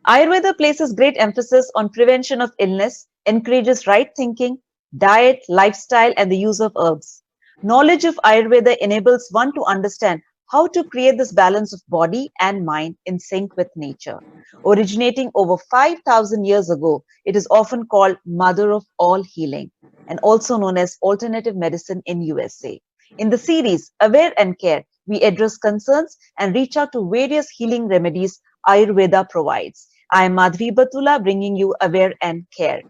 Ayurveda places great emphasis on prevention of illness, encourages right thinking, diet, lifestyle, and the use of herbs. Knowledge of Ayurveda enables one to understand how to create this balance of body and mind in sync with nature. Originating over 5,000 years ago, it is often called mother of all healing and also known as alternative medicine in USA. In the series Aware and Care, we address concerns and reach out to various healing remedies Ayurveda provides. I am Madhvi Batula bringing you Aware and Care.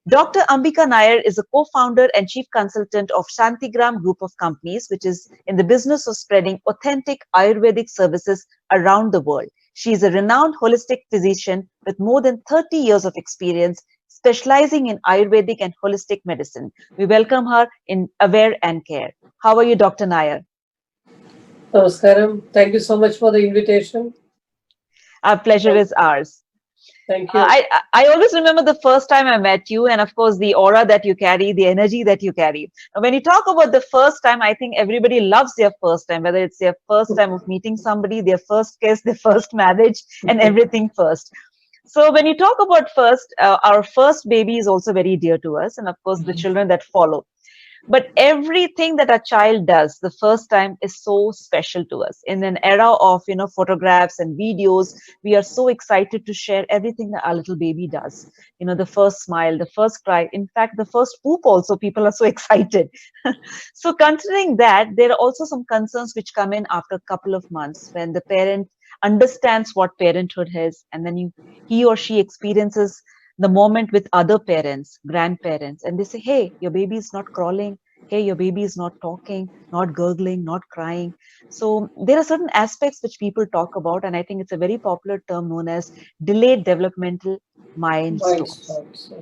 Dr. Ambika Nair is a co-founder and chief consultant of Shantigram Group of Companies, which is in the business of spreading authentic Ayurvedic services around the world. She is a renowned holistic physician with more than 30 years of experience specializing in Ayurvedic and holistic medicine. We welcome her in Aware and Care. How are you, Dr. Nair? Namaskaram. Thank you so much for the invitation. Our pleasure is ours. Thank you. I always remember the first time I met you, and of course, the aura that you carry, the energy that you carry. Now, when you talk about the first time, I think everybody loves their first time, whether it's their first time of meeting somebody, their first kiss, their first marriage, and everything first. So, when you talk about first, our first baby is also very dear to us, and of course, the children that follow. But everything that a child does the first time is so special to us. In an era of photographs and videos, we are so excited to share everything that our little baby does. The first smile, the first cry, in fact the first poop also, people are so excited. So considering that, there are also some concerns which come in after a couple of months when the parent understands what parenthood is, and then he or she experiences the moment with other parents, grandparents, and they say, hey, your baby is not crawling. Hey, your baby is not talking, not gurgling, not crying. So there are certain aspects which people talk about, and I think it's a very popular term known as delayed developmental milestones. Milestones.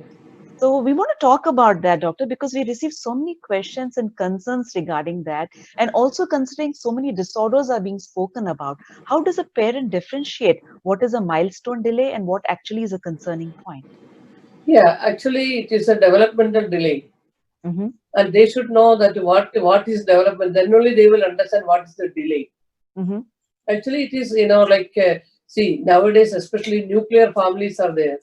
So we want to talk about that, doctor, because we receive so many questions and concerns regarding that, and also considering so many disorders are being spoken about. How does a parent differentiate what is a milestone delay and what actually is a concerning point? Yeah, actually, it is a developmental delay, Mm-hmm. and they should know that what is development. Then only they will understand what is the delay. Mm-hmm. Actually, it is see, nowadays, especially nuclear families are there.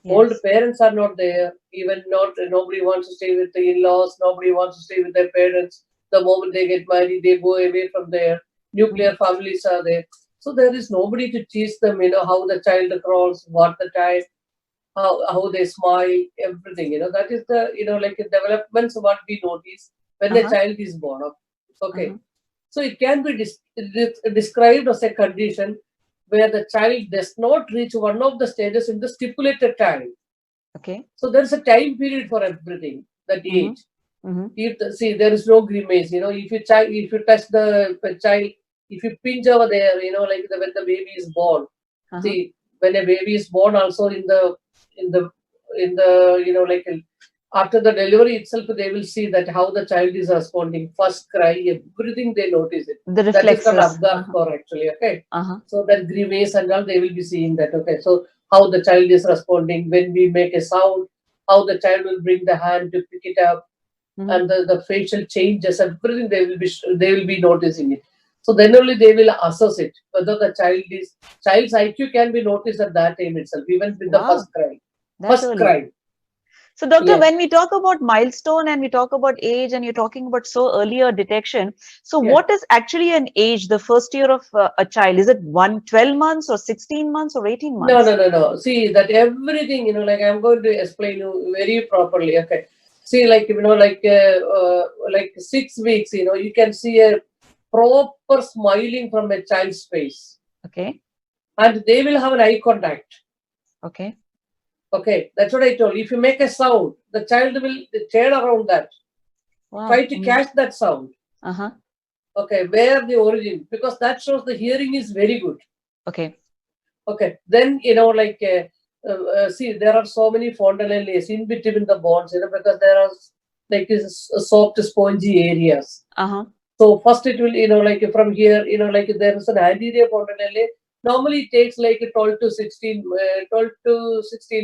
Old Yes. parents are not there. Even not nobody wants to stay with the in-laws. Nobody wants to stay with their parents. The moment they get married, they go away from there. Mm-hmm. Nuclear families are there. So there is nobody to teach them, how the child crawls, what the child, how they smile, everything. That is the, like developments what we notice when a Uh-huh. child is born up. Okay. Uh-huh. So it can be described as a condition where the child does not reach one of the stages in the stipulated time. Okay. So there is a time period for everything, that Mm-hmm. age. Mm-hmm. See, there is no grimace. If you touch the child, if you pinch over there, like when the baby is born. Uh-huh. See, when a baby is born, also in the like after the delivery itself, they will see that how the child is responding. First cry, everything they notice it. The That is called reflexes. Abgar Uh-huh. score actually. Okay, Uh-huh. so that grimace and all, they will be seeing that. Okay, so how the child is responding when we make a sound, how the child will bring the hand to pick it up, Mm-hmm. and the facial changes, everything they will be noticing it. So then only they will assess it whether the child's IQ can be noticed at that time itself, even with the Wow, first cry. that First early. cry, So, doctor, yes, when we talk about milestone and we talk about age and you're talking about so earlier detection, so yeah. what is actually an age, the first year of a child? Is it 12 months or 16 months or 18 No, no, months? no, no. See that everything, like I'm going to explain you very properly. Okay. See, like 6 weeks, you can see a proper smiling from a child's face, Okay. and they will have an eye contact. Okay. Okay, that's what I told. If you make a sound, the child will turn around that, Wow. try to Mm-hmm. catch that sound. Uh-huh. Okay, where the origin, because that shows the hearing is very good. Okay. Okay, then see, there are so many fontanelles in between the bones, because there are like soft, spongy areas. Uh-huh. So first it will, like from here, like there is an anterior fontanelle. Normally it takes like 12 to 16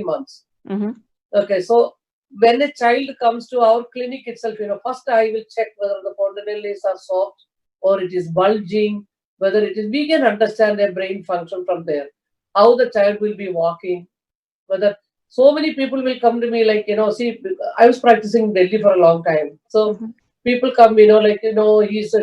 months. Mm-hmm. Okay, so when a child comes to our clinic itself, first I will check whether the fontanelles are soft or it is bulging, whether it is, we can understand their brain function from there. how the child will be walking, whether so many people will come to me like, see, I was practicing in Delhi for a long time. So Mhm. people come, like,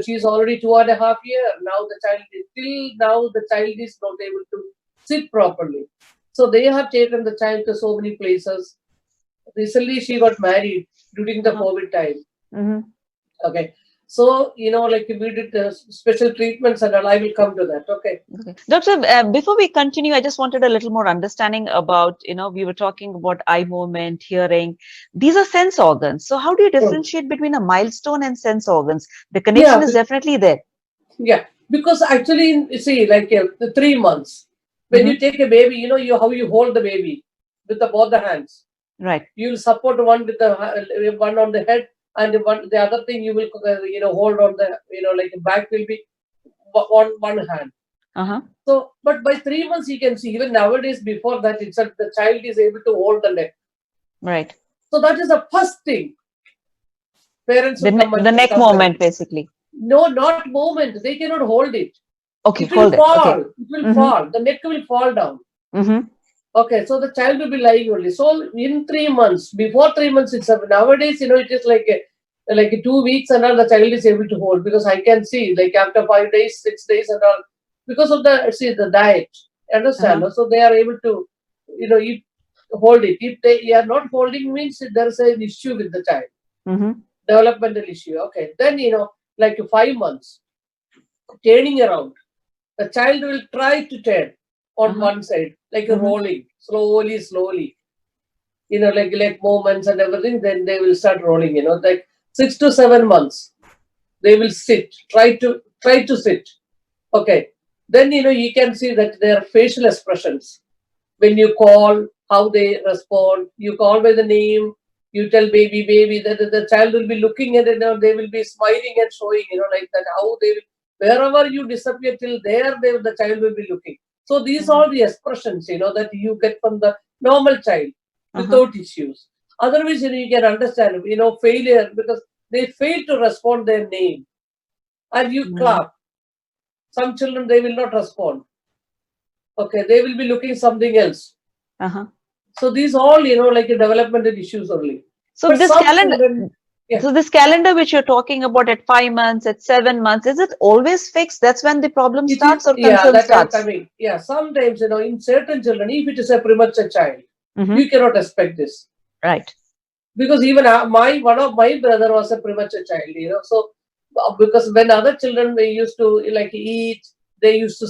she's already 2.5 years. Now the child is till now the child is not able to sit properly. So they have taken the child to so many places. Recently she got married during the Uh-huh. COVID time. Mhm. Okay. So, like we did special treatments and all. I will come to that. Okay. Okay. Doctor, before we continue, I just wanted a little more understanding about, we were talking about eye movement, hearing. These are sense organs. So how do you Hmm. differentiate between a milestone and sense organs? The connection Yeah. is definitely there. Yeah. Because actually, you see, like the 3 months, when Hmm. you take a baby, you how you hold the baby with both the hands. Right. You will support one with the one on the head, and the other thing you will hold on the like back will be on one hand. Uh-huh. So, but by 3 months you can see even nowadays before that itself the child is able to hold the neck. Right. So that is the first thing parents will come and The neck complain. movement, basically. No, not movement. They cannot hold it. Okay, It will hold it. fall. Okay. It will Mm-hmm. fall. The neck will fall down. Mm-hmm. Okay, so the child will be lying only. So in 3 months, before 3 months itself, nowadays, it is like 2 weeks and all the child is able to hold because I can see like after 5 days, 6 days and all because of the diet. Understand? Uh-huh. No? So they are able to, eat, hold it. If they are not holding means there is an issue with the child, Mm-hmm. developmental issue. Okay, then like 5 months, turning around. The child will try to turn on Uh-huh. one side, like a Mm-hmm. rolling, slowly, slowly, like movements and everything, then they will start rolling, like 6 to 7 months. They will sit, try to sit. Okay. Then you can see that their facial expressions. When you call, how they respond, you call by the name, you tell baby, baby, that the child will be looking at it, they will be smiling and showing, like that, how they will, wherever you disappear till there, the child will be looking. So these Mm-hmm. are the expressions, that you get from the normal child Uh-huh. without issues. Otherwise, you can understand, failure because they fail to respond their name and you Mm-hmm. clap. Some children, they will not respond. Okay, they will be looking something else. Uh-huh. So these all, like developmental issues only. So But this some calendar, children, yeah, so this calendar which you're talking about at 5 months, at 7 months, is it always fixed? That's when the problem it is, starts or yeah, concern that I'm starts? coming. Yeah, sometimes, in certain children, if it is a premature child, Mm-hmm. you cannot expect this. Right. Because even one of my brother was a premature child, so because when other children they used to like eat, they used to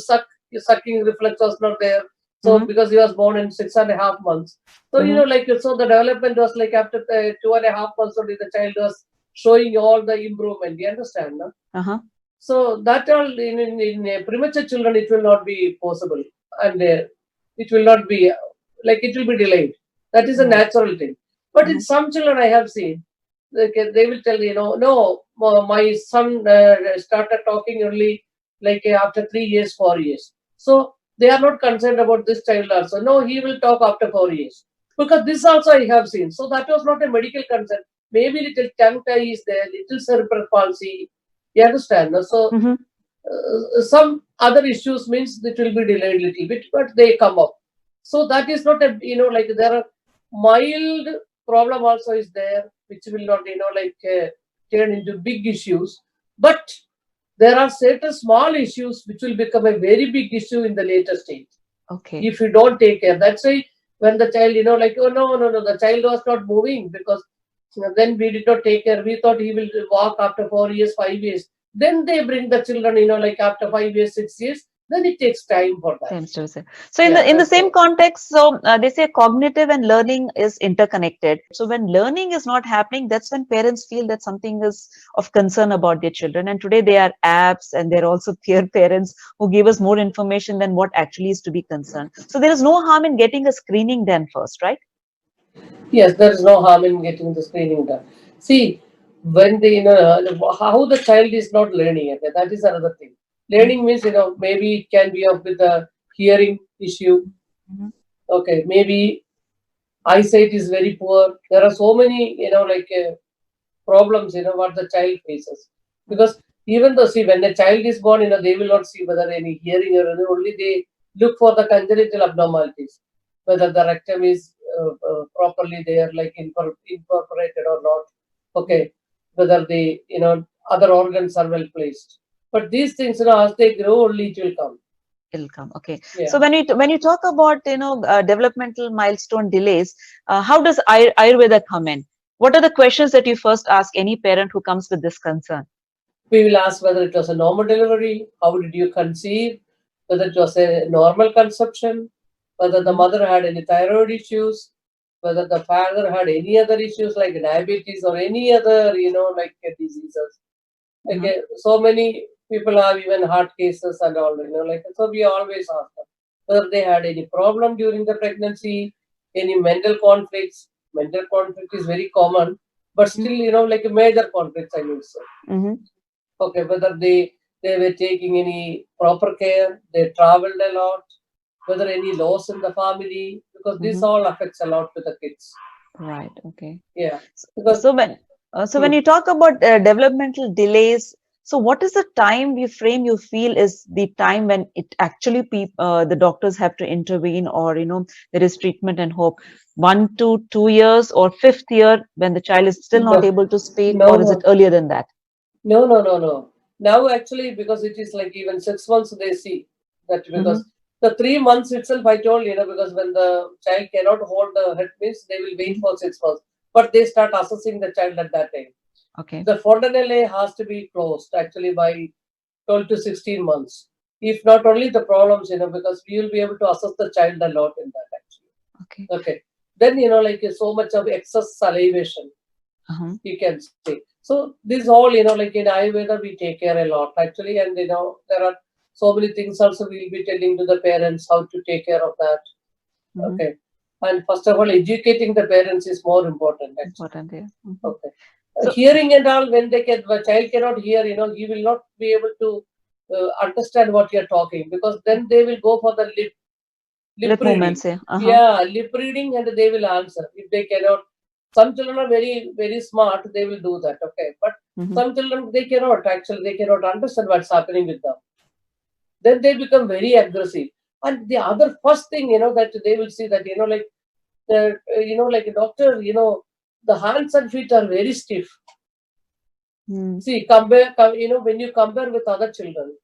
sucking reflex was not there. So Mm-hmm. because he was born in 6.5 months, so Mm-hmm. so the development was like after 2.5 months only the child was showing all the improvement. You understand, no? Uh-huh. So that all in premature children it will not be possible, and it will not be it will be delayed. That is a Right. natural thing. But in Mm-hmm. some children I have seen, they will tell no, my son started talking only after 3 years, 4 years. So they are not concerned about this child also. No, he will talk after 4 years because this also I have seen. So that was not a medical concern. Maybe little tongue tie is there, little cerebral palsy. You understand? No? So Mm-hmm. some other issues means it will be delayed little bit, but they come up. So that is not a like there are mild problem also is there, which will not turn into big issues. But there are certain small issues which will become a very big issue in the later stage Okay. if you don't take care. That's why when the child, oh no, no, no, the child was not moving because then we did not take care. We thought he will walk after 4 years, 5 years. Then they bring the children, like after 5 years, 6 years. Then it takes time for that. Same to say. So Yeah, in the that's same all. context, so they say cognitive and learning is interconnected. So when learning is not happening, that's when parents feel that something is of concern about their children. And today there are apps and there are also peer parents who give us more information than what actually is to be concerned. So there is no harm in getting a screening done first, right? Yes, there is no harm in getting the screening done. See, when how the child is not learning, okay, that is another thing. Learning means, maybe it can be of with a hearing issue. Mm-hmm. Okay, maybe eyesight is very poor. There are so many, problems, what the child faces. Because even though, see, when a child is born, they will not see whether any hearing or anything, only they look for the congenital abnormalities, whether the rectum is properly there, like incorporated or not. Okay, whether the other organs are well placed. But these things, as they grow, only it will come. It'll come. Okay. Yeah. So when you talk about developmental milestone delays, how does Ayurveda come in? What are the questions that you first ask any parent who comes with this concern? We will ask whether it was a normal delivery, how did you conceive, whether it was a normal conception, whether the mother had any thyroid issues, whether the father had any other issues like diabetes or any other, diseases. Okay, so many people have even heart cases and all, so we always ask them whether they had any problem during the pregnancy, any mental conflicts. Mental conflict is very common, but still, like major conflicts, I would say. Okay, whether they were taking any proper care, they traveled a lot, whether any loss in the family, because this all affects a lot to the kids. Right. Okay. Yeah. So when you talk about developmental delays, so what is the time frame you feel is the time when it actually the doctors have to intervene, or there is treatment and hope? 1 to 2 years, or fifth year when the child is still not able to speak, or is it earlier than that? No. Now actually, because it is like even 6 months they see that, because the 3 months itself, I told, because when the child cannot hold the head means they will wait for 6 months, but they start assessing the child at that time. Okay. The fontanelle has to be closed actually by 12 to 16 months. If not only the problems, because we will be able to assess the child a lot in that actually. Okay. Then, so much of excess salivation, you can say. So this all, like in Ayurveda, we take care a lot actually. And, there are so many things also we'll be telling to the parents how to take care of that. Okay. And first of all, educating the parents is more important. Important, yeah. Okay. Hearing and all, when the child cannot hear, he will not be able to understand what you're talking, because then they will go for the lip reading. Movements, yeah. Yeah, lip reading, and they will answer. If they cannot, some children are very, very smart, they will do that. Okay. But some children, they cannot understand what's happening with them. Then they become very aggressive. And the other first thing, that they will see that, like, like a doctor, the hands and feet are very stiff. See, when you compare with other children,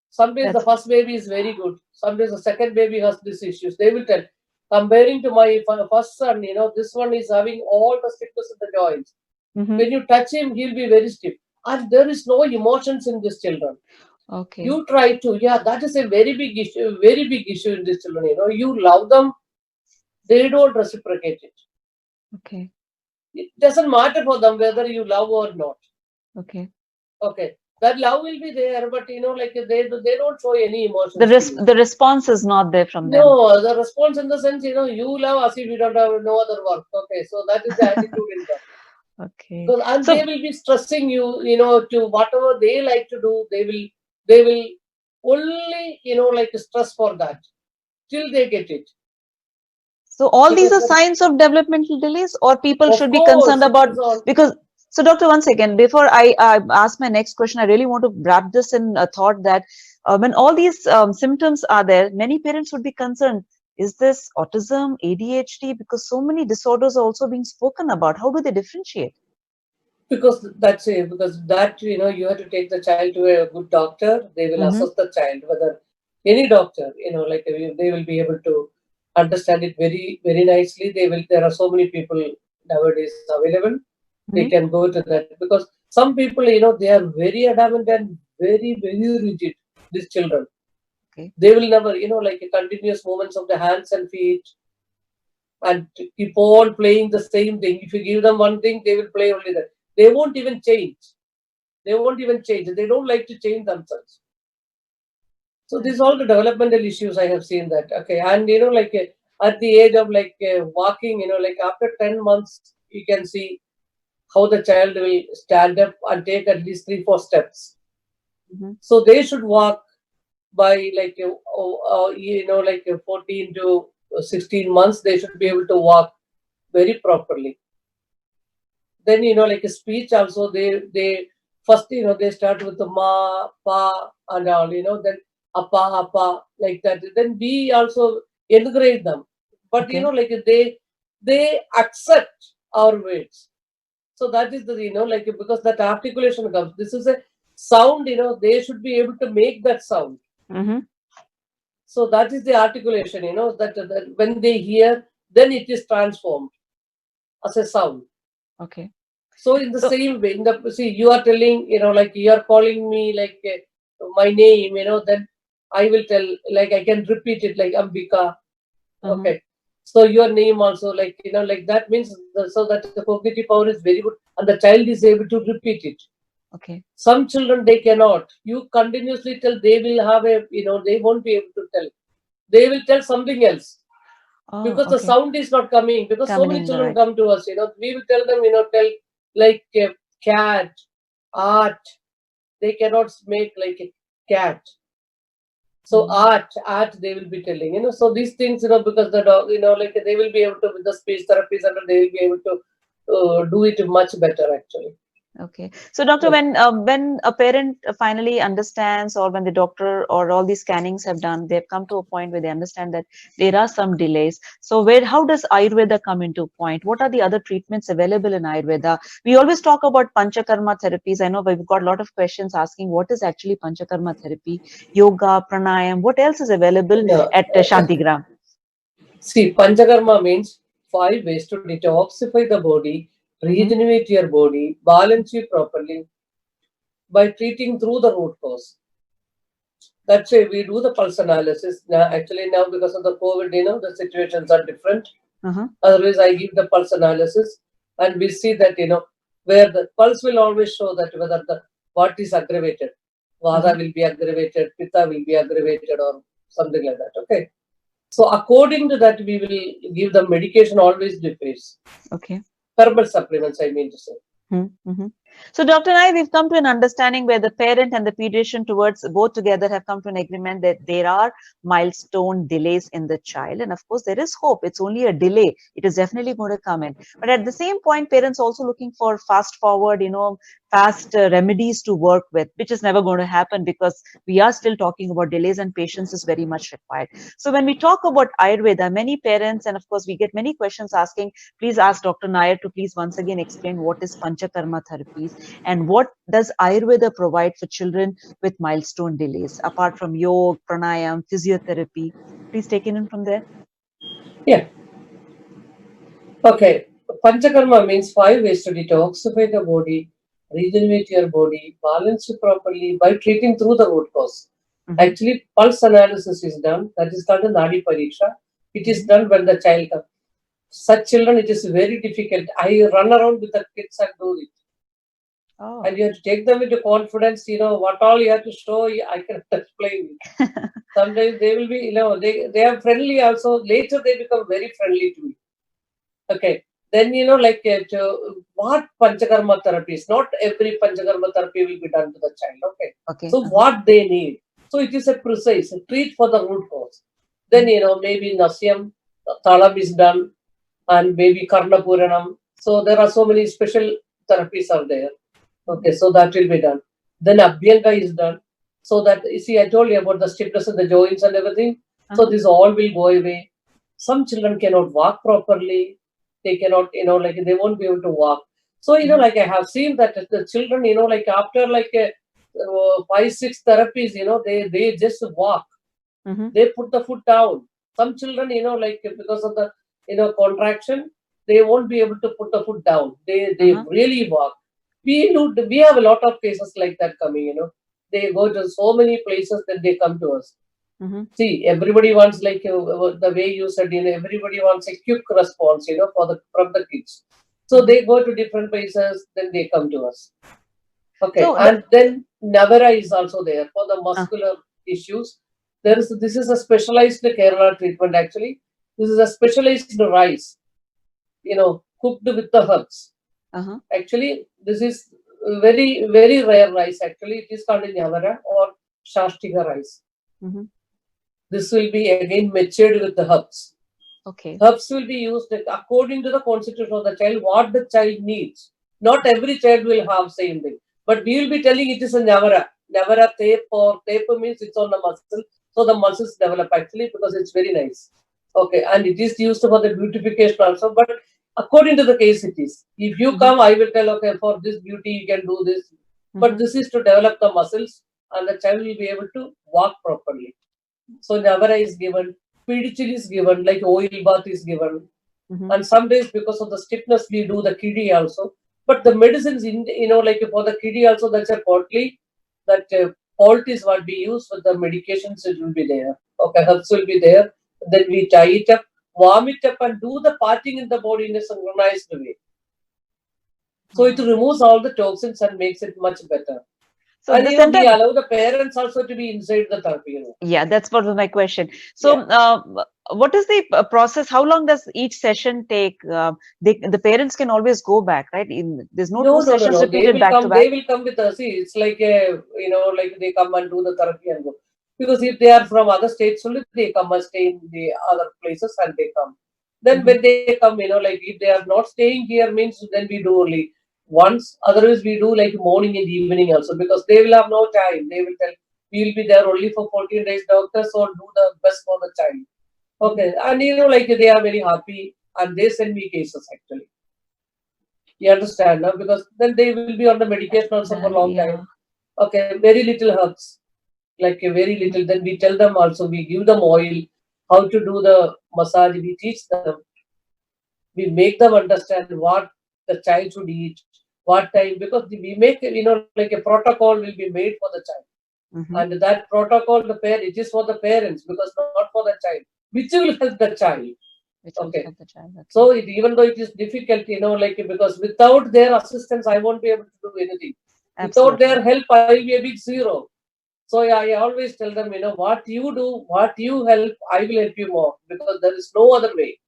some days the first baby is very good. Some days the second baby has these issues. They will tell, comparing to my first son, this one is having all the stiffness in the joints. When you touch him, he'll be very stiff. And there is no emotions in these children. Okay. You try to, that is a very big issue in these children. You love them, they don't reciprocate it. Okay. It doesn't matter for them whether you love or not. Okay. That love will be there, but like they don't show any emotions. The response is not there from them. No, the response in the sense, you love us if you don't have no other work. Okay, so that is the attitude in them. Okay. And they will be stressing you, to whatever they like to do. They will only, like stress for that till they get it. So all these are signs of developmental delays, or people should be concerned about, because. So doctor, once again, before I ask my next question, I really want to wrap this in a thought that when all these symptoms are there, many parents would be concerned. Is this autism, ADHD? Because so many disorders are also being spoken about. How do they differentiate? Because that's it. Because that, you have to take the child to a good doctor. They will assess the child, whether any doctor, like they will be able to understand it very, very nicely. There are so many people nowadays available. They can go to that, because some people, they are very adamant and very, very rigid. These children, they will never, like continuous movements of the hands and feet, and keep on playing the same thing. If you give them one thing, they will play only that. They won't even change. They don't like to change themselves. So these are all the developmental issues I have seen that. Okay, and like at the age of like walking, like after 10 months, you can see how the child will stand up and take at least 3-4 steps. So they should walk by like like 14 to 16 months. They should be able to walk very properly. Then like a speech also, they first they start with the ma, pa, and all. Then appa, appa, like that. Then we also encourage them. But Okay. like they accept our words. So that is the like because that articulation comes. This is a sound. They should be able to make that sound. Mm-hmm. So that is the articulation. That when they hear, then it is transformed as a sound. Okay. So in the So, same way, see, you are telling, like you are calling me like my name, then I will tell, like I can repeat it like Ambika. mm-hmm. Okay. So your name also, like, like that means, so that the cognitive power is very good and the child is able to repeat it. Okay. Some children, they cannot. You continuously tell, they will have they won't be able to tell. They will tell something else Oh, because the okay. sound is not coming. Because so Coming many in the children right. come to us, we will tell them, tell like cat, art. They cannot make like a cat. So art, they will be telling, So these things, because the dog, like they will be able to with the speech therapy center, they will be able to do it much better actually. Okay. So, doctor, Yes. when a parent finally understands, or when the doctor or all these scannings have done, they've come to a point where they understand that there are some delays. So, how does Ayurveda come into point? What are the other treatments available in Ayurveda? We always talk about Panchakarma therapies. I know we've got a lot of questions asking what is actually Panchakarma therapy, yoga, pranayam. What else is available No. at Shantigram? See, Panchakarma means 5 ways to detoxify the body, Mm-hmm. regenerate your body, balance you properly by treating through the root cause. That's why we do the pulse analysis. Now, actually, now because of the COVID, the situations are different. Uh-huh. Otherwise, I give the pulse analysis and we see that, where the pulse will always show that whether the what is aggravated. Mm-hmm. Vada will be aggravated, Pitta will be aggravated, or something like that. Okay. So, according to that, we will give the medication always differs. Okay. Herbal supplements, I mean to say. Mm-hmm. So, Dr. Nai, we've come to an understanding where the parent and the pediatrician towards both together have come to an agreement that there are milestone delays in the child. And of course, there is hope. It's only a delay. It is definitely going to come in. But at the same point, parents also looking for fast forward, fast remedies to work with, which is never going to happen because we are still talking about delays and patience is very much required. So, when we talk about Ayurveda, many parents, and of course, we get many questions asking, please ask Dr. Nair to please once again explain what is Panchakarma therapies and what does Ayurveda provide for children with milestone delays, apart from yoga, pranayam, physiotherapy. Please take it in from there. Yeah. Okay. Panchakarma means 5 ways to detoxify the body, regenerate your body, balance it properly by treating through the root cause. Mm-hmm. Actually, pulse analysis is done. That is called a Nadi Pariksha. It is Mm-hmm. done when the child comes. Such children, it is very difficult. I run around with the kids and do it. Oh. And you have to take them into confidence. What all you have to show, I can explain it. Sometimes they will be, they are friendly also. Later, they become very friendly to me. Okay. Then, like what Panchakarma therapy is. Not every Panchakarma therapy will be done to the child. Okay. Okay. So, what they need. So, it is a precise treat for the root cause. Then, maybe Nasyam, Talam is done, and maybe Karna Puranam. So, there are so many special therapies are there. Okay. So, that will be done. Then, Abhyanga is done. So, that, you see, I told you about the stiffness of the joints and everything. So, Uh-huh. this all will go away. Some children cannot walk properly. They cannot, like they won't be able to walk. So, like I have seen that the children, like after like 5, 6 therapies, they just walk. Mm-hmm. They put the foot down. Some children, like because of the, contraction, they won't be able to put the foot down. They Uh-huh. really walk. We have a lot of cases like that coming, They go to so many places, then they come to us. Mm-hmm. See, everybody wants like the way you said, everybody wants a quick response, from the kids. So Mm-hmm. they go to different places, then they come to us. Okay, So, and then Navara is also there for the uh, muscular issues. This is a specialized Kerala treatment actually. This is a specialized rice, cooked with the herbs. uh-huh. Actually, this is very, very rare rice actually. It is called Navara or Shastika rice. Mm-hmm. This will be again matured with the herbs. Okay. Herbs will be used according to the constitution of the child, what the child needs. Not every child will have same thing. But we will be telling it is a Navara. never a tape, or tape means it's on the muscle. So the muscles develop actually because it's very nice. Okay, and it is used for the beautification also, but according to the case it is. If you come, I will tell, okay, for this beauty you can do this, but this is to develop the muscles and the child will be able to walk properly. So Navara is given, Pedichil is given, like oil bath is given, and some days because of the stiffness we do the kiddie also. But the medicines in, like for the kiddie also, that's a partly that fault is what we use. For the medications it will be there. Okay, herbs will be there. Then we tie it up, warm it up, and do the parting in the body in a synchronized way. So it removes all the toxins and makes it much better. So And this we entire, allow the parents also to be inside the therapy. yeah, that's what was my question. Yeah. So, what is the process? How long does each session take? The parents can always go back, right? There's no two sessions No. They repeated will back to come. back. They will come with us. See, it's like a, like they come and do the therapy and go. Because if they are from other states only, they come and stay in the other places and they come. Then when they come, like if they are not staying here means then we do only once. Otherwise we do like morning and evening also because they will have no time. They will tell we will be there only for 14 days, doctor. So do the best for the child. Okay, and like they are very happy and they send me cases actually. You understand now? Because then they will be on the medication also for a long time. Yeah. Okay, very little herbs, like a very little. Then we tell them also, we give them oil, how to do the massage, we teach them, we make them understand what the child should eat, what time, because we make, like a protocol will be made for the child. And that protocol, it is for the parents because not for the child, which will help the child. Which will Okay. help the child. Okay. So even though it is difficult, like because without their assistance, I won't be able to do anything. Without Absolutely. their help, I will be a big zero. So yeah, I always tell them, what you do, what you help, I will help you more because there is no other way.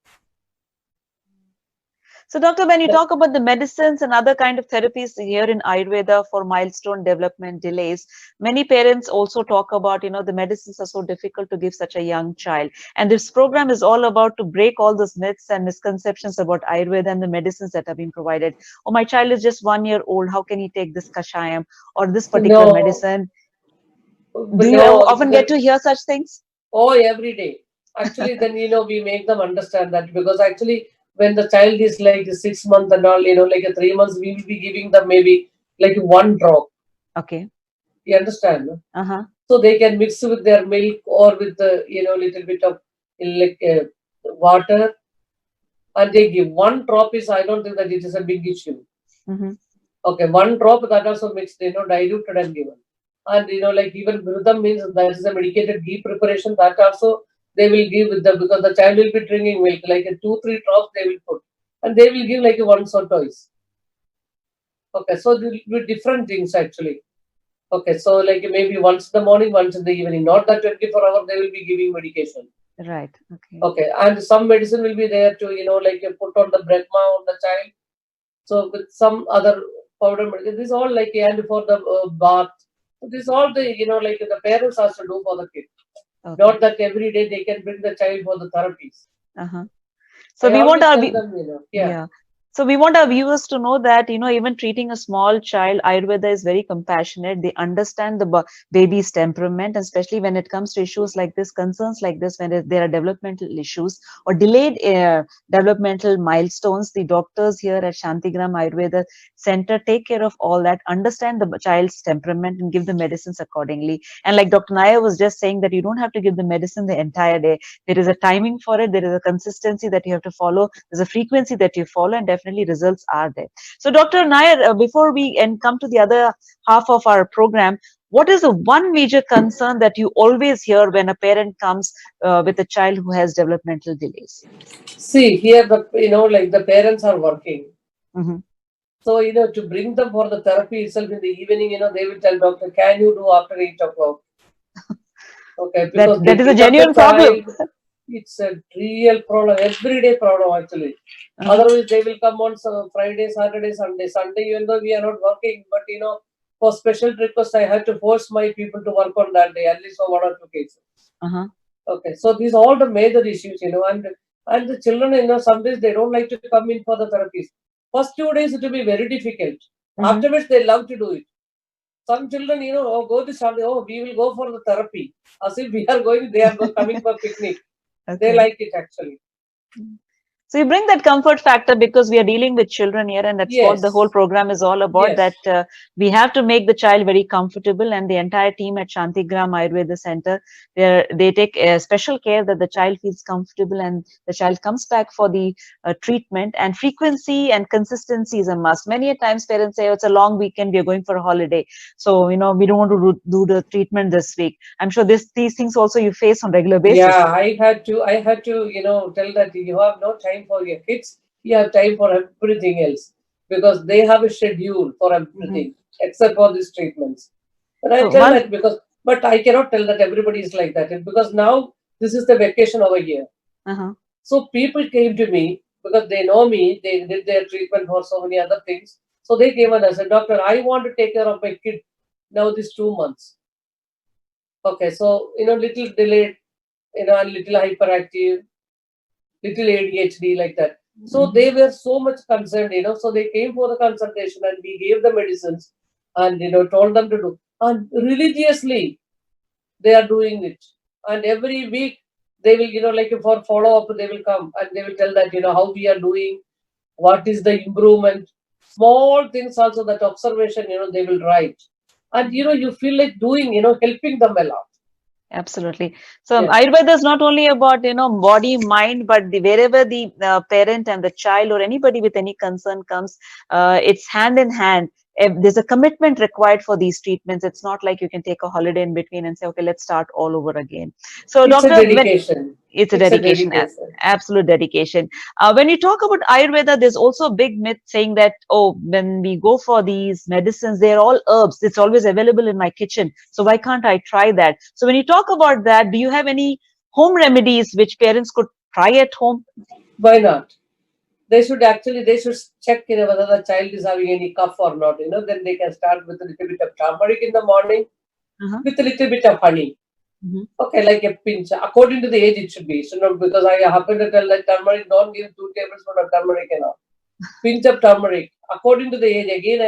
So, doctor, when you talk about the medicines and other kind of therapies here in Ayurveda for milestone development delays, many parents also talk about, the medicines are so difficult to give such a young child. And this program is all about to break all those myths and misconceptions about Ayurveda and the medicines that have been provided. Oh, my child is just 1 year old. How can he take this kashayam or this particular No, medicine? Do you no, often get to hear such things? every day. Actually, then we make them understand that because actually, when the child is like 6 months and all, like a 3 months, we will be giving them maybe like one drop. Okay. You understand? No? Uh-huh. So they can mix with their milk or with the little bit of like water, and they give one drop. Is I don't think that it is a big issue. Okay, one drop that also mixed, diluted and given. And like even Ghrudam means that is a medicated ghee preparation that also they will give with the because the child will be drinking milk like a 2-3 drops they will put, and they will give like a once or twice. Okay, so there will be different things actually. Okay, so like maybe once in the morning, once in the evening, not that 24 hours they will be giving medication. Right. Okay. Okay, and some medicine will be there to like you put on the brahma on the child. So with some other powder medicine, this is all like and for the bath. So this is all the like the parents has to do for the kid. Okay. Not that every day they can bring the child for the therapies. Uh-huh. So I we want always our tell them, yeah. So we want our viewers to know that, even treating a small child, Ayurveda is very compassionate. They understand the baby's temperament, and especially when it comes to issues like this, concerns like this, when there are developmental issues or delayed developmental milestones, the doctors here at Shantigram Ayurveda Center take care of all that, understand the child's temperament and give the medicines accordingly. And like Dr. Nair was just saying that you don't have to give the medicine the entire day. There is a timing for it. There is a consistency that you have to follow. There's a frequency that you follow, and definitely results are there. So, Dr. Nair, before we come to the other half of our program, what is the one major concern that you always hear when a parent comes with a child who has developmental delays? See here, the like the parents are working. Mhm. So to bring them for the therapy itself in the evening, they will tell doctor, can you do after 8 o'clock? Okay, because they That is a pick up the genuine problem. child. It's a real problem, everyday problem actually. Uh-huh. Otherwise, they will come on Friday, Saturday, Sunday. Sunday, even though we are not working, but for special request, I had to force my people to work on that day, at least for 1 or 2 cases. Uh-huh. Okay, so these are all the major issues, and the children, some days they don't like to come in for the therapies. First 2 days it will be very difficult. Afterwards, they love to do it. some children, oh, go to Sunday, oh, we will go for the therapy. As if we are going, they are coming for picnic. They Okay. like it actually. So you bring that comfort factor because we are dealing with children here, and that's what the whole Yes, program is all about. yes. That we have to make the child very comfortable, and the entire team at Shantigram Ayurveda Center, they take special care that the child feels comfortable and the child comes back for the treatment. And frequency and consistency is a must. Many a times parents say, oh, it's a long weekend, we are going for a holiday, so we don't want to do the treatment this week. I'm sure these things also you face on regular basis. Yeah, I had to, tell that you have no time for your kids. You have time for everything else because they have a schedule for Mhm. everything except for these treatments. And I So tell one. that but I cannot tell that everybody is like that because now this is the vacation over here. Uh-huh. So people came to me because they know me. They did their treatment for so many other things. So they came and I said, Doctor, I want to take care of my kid now these 2 months. Okay, so little delayed, a little hyperactive, little ADHD like that. So Mhm. they were so much concerned, so they came for the consultation and we gave the medicines and, told them to do. And religiously, they are doing it. And every week, they will, like for follow up, they will come and they will tell that, how we are doing, what is the improvement. Small things also, that observation, they will write. And, you feel like doing, helping them a lot. Absolutely. So Yeah. Ayurveda is not only about body, mind, but wherever the parent and the child or anybody with any concern comes, it's hand in hand. There's a commitment required for these treatments. It's not like you can take a holiday in between and say, okay, let's start all over again. So, It's a doctor, when dedication. it's a It's a dedication, dedication. absolute dedication. When you talk about Ayurveda, there's also a big myth saying that, oh, when we go for these medicines, they're all herbs. It's always available in my kitchen. So why can't I try that? So when you talk about that, do you have any home remedies which parents could try at home? Why not? They should check, whether the child is having any cough or not. Then they can start with a little bit of turmeric in the morning Uh-huh. with a little bit of honey. Mhm. Okay, like a pinch. According to the age, it should be. So not because I happen to tell that turmeric, don't give 2 tablespoons of turmeric and all. Pinch of turmeric. According to the age, again,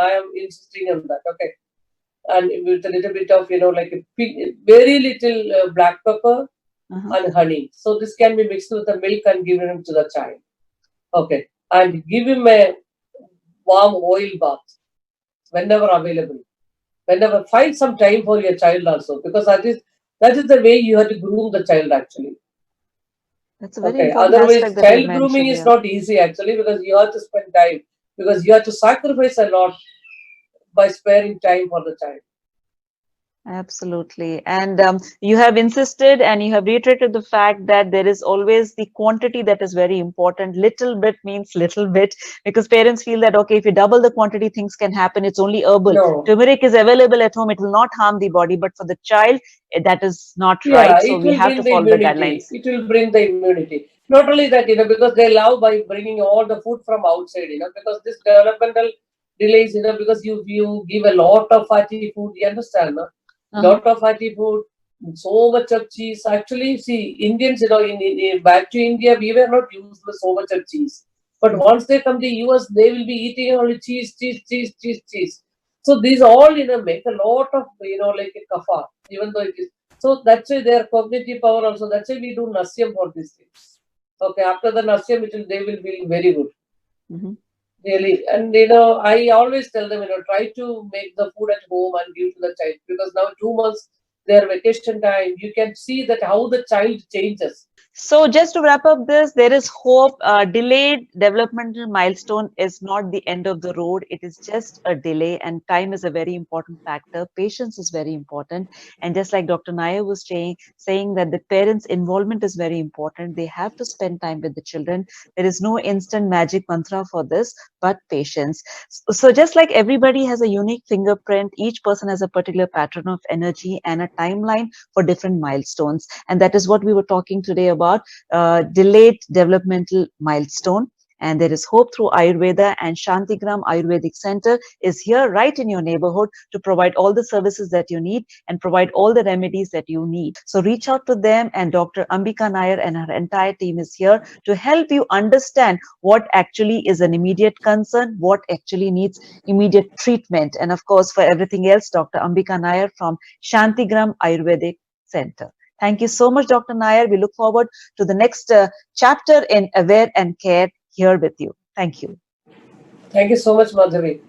I am insisting on that. Okay, and with a little bit of, like a very little black pepper Uh-huh. and honey. So this can be mixed with the milk and given to the child. Okay, and give him a warm oil bath whenever available. Whenever, find some time for your child also, because that is the way you have to groom the child actually. That's a very Okay, important otherwise aspect that you've child grooming mentioned is here. not easy actually because you have to spend time, because you have to sacrifice a lot by sparing time for the child. Absolutely. And you have insisted and you have reiterated the fact that there is always the quantity that is very important. Little bit means little bit because parents feel that, okay, if you double the quantity, things can happen. It's only herbal. No, Turmeric is available at home. It will not harm the body. But for the child, that is not yeah, right. So it we will have bring to the follow the immunity. guidelines. It will bring the immunity. Not only that, because they love by bringing all the food from outside, because this developmental delays, because you give a lot of fatty food, you understand, no? Uh-huh. Lot of fatty food, so much of cheese. Actually, see, Indians, back to India, we were not used with so much of cheese. But Mhm. once they come to US, they will be eating only cheese, cheese, cheese, cheese, cheese. So these all, make a lot of, like a kapha, even though it is. So that's why their cognitive power also. That's why we do nasyam for these things. Okay, after the nasyam, they will feel very good. Mhm. Really, and I always tell them, try to make the food at home and give to the child because now 2 months their vacation time. You can see that how the child changes. So just to wrap up this, there is hope. Delayed developmental milestone is not the end of the road. It is just a delay, and time is a very important factor. Patience is very important. And just like Dr. Nair was saying that the parents' involvement is very important. They have to spend time with the children. There is no instant magic mantra for this, but patience. So just like everybody has a unique fingerprint, each person has a particular pattern of energy and a timeline for different milestones. And that is what we were talking today about, delayed developmental milestone. And there is hope through Ayurveda, and Shantigram Ayurvedic Center is here right in your neighborhood to provide all the services that you need and provide all the remedies that you need. So reach out to them, and Dr. Ambika Nair and her entire team is here to help you understand what actually is an immediate concern, what actually needs immediate treatment. And of course, for everything else, Dr. Ambika Nair from Shantigram Ayurvedic Center. Thank you so much, Dr. Nair. We look forward to the next chapter in Aware and Care here with you. Thank you. Thank you so much, Madhavi.